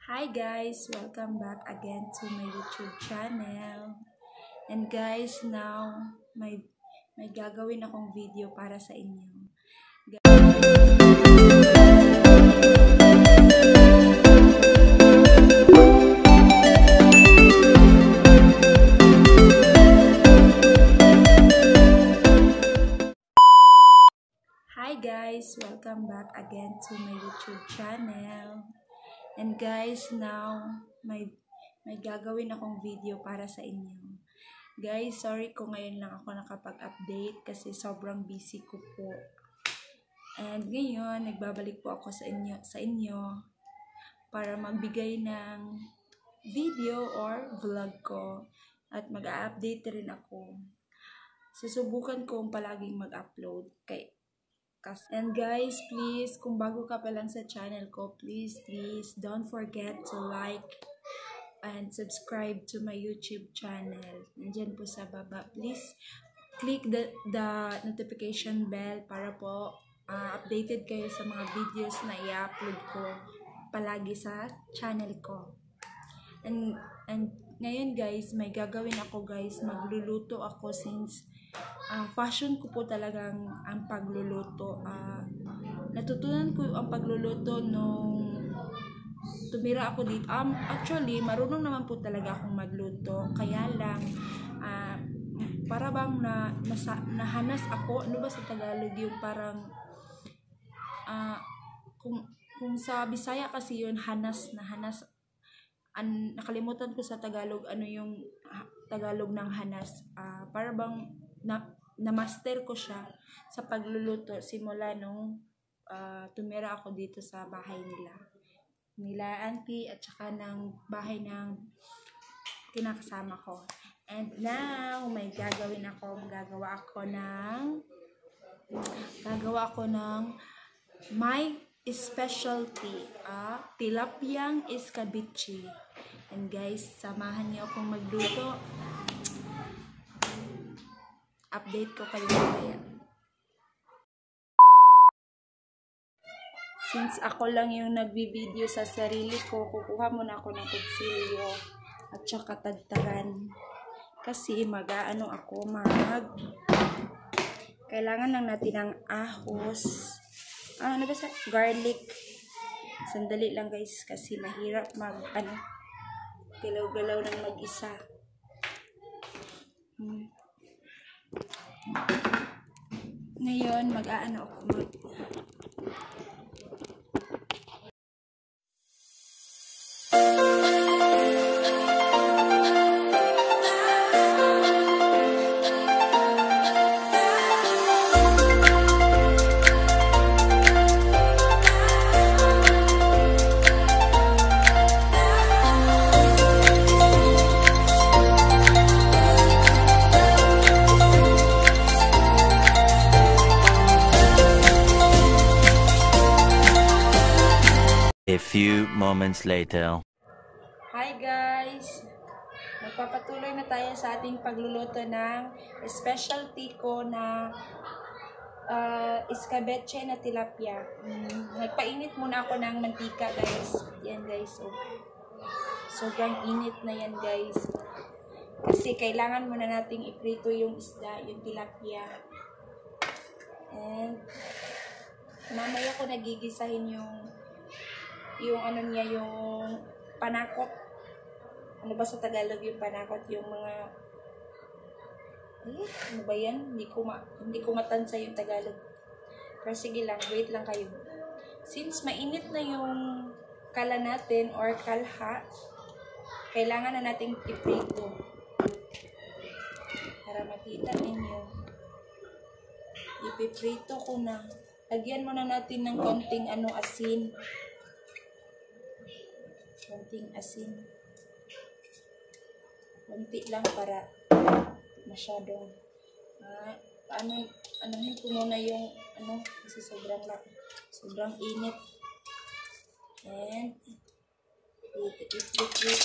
Hi guys! Welcome back again to my YouTube channel. And guys, now may gagawin akong video para sa inyo. Hi guys! Welcome back again to my YouTube channel. And guys, now may gagawin akong video para sa inyo. Guys, sorry kung ngayon lang ako nakapag-update kasi sobrang busy ko po. And ngayon, nagbabalik po ako sa inyo para magbigay ng video or vlog ko at mag-update rin ako. Susubukan kong palaging mag-upload And guys, please, kung bago ka pa lang sa channel ko, please don't forget to like and subscribe to my YouTube channel. Nandiyan po sa baba. Please click the notification bell para po updated kayo sa mga videos na i-upload ko palagi sa channel ko. And ngayon guys, may gagawin ako guys. Magluluto ako since passion ko po talagang ang pagluluto. Natutunan ko ang pagluluto nung tumira ako dito. Actually, marunong naman po talaga akong magluto. Kaya lang, para bang nahanas ako. Ano ba sa Tagalog yung parang, kung sa Bisaya kasi yun, nahanas. Nakalimutan ko sa Tagalog, ano yung Tagalog ng hanas. Para bang, na-master ko siya sa pagluluto simula nung tumira ako dito sa bahay nila auntie at saka ng bahay ng kinakasama ko. And now may gagawa ako ng my specialty, tilapyang escabeche. And guys, samahan niyo akong magluto. Update ko kayo mamaya. Since ako lang yung nagbi-video sa sarili ko, kukuha muna ako ng kutsilyo at saka tagtaran. Kasi kailangan lang natin ng ahos. Ano ba sa garlic? Sandali lang guys kasi mahirap galaw-galaw ng mag-isa. Ngayon, ako. A few moments later. Hi guys! Magpapatuloy na tayo sa ating pagluluto ng specialty ko na escabeche na tilapia. Nagpainit muna ako ng mantika guys. Yan guys. Sobrang init na yan guys. Kasi kailangan muna nating iprito yung isda, yung tilapia. And mamaya ko nagigisahin yung panakot. Ano ba sa Tagalog yung panakot? Yung mga ano ba yan? Hindi ko matansa yung Tagalog. Pero sige lang, wait lang kayo. Since mainit na yung kala natin or kalha, kailangan na nating iprito. Para makita ninyo. Ipiprito ko na. Lagyan muna natin ng konting asin. Konting asin. Konti lang para masyadong anuhin ko muna yung kasi sobrang init. And wait.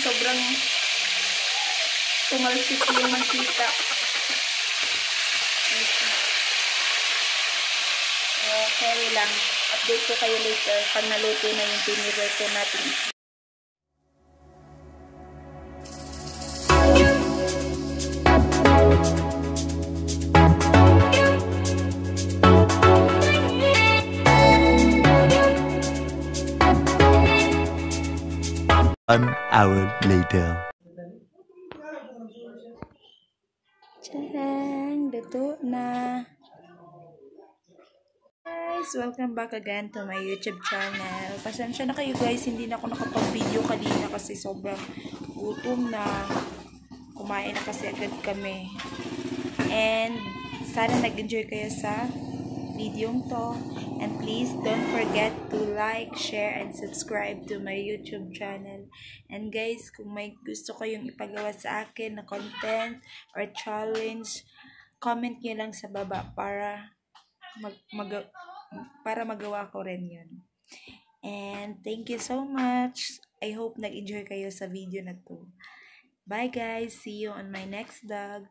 sobrang tumalsik yung mantika. Okay lang. Update ko kayo later pag naluto na yung pinirito natin. An hour later. Tadang! Luto na! Guys, welcome back again to my YouTube channel. Pasensya na kayo guys, hindi na ako nakapag-video kanina kasi sobrang gutom na. Kumain na kasi agad kami. And sana nag-enjoy kayo sa video to. And please don't forget to like, share, and subscribe to my YouTube channel. And guys, kung may gusto kayong ipagawa sa akin na content or challenge, comment nyo lang sa baba para magawa ko rin yun. And thank you so much. I hope nag-enjoy kayo sa video na to. Bye guys. See you on my next vlog.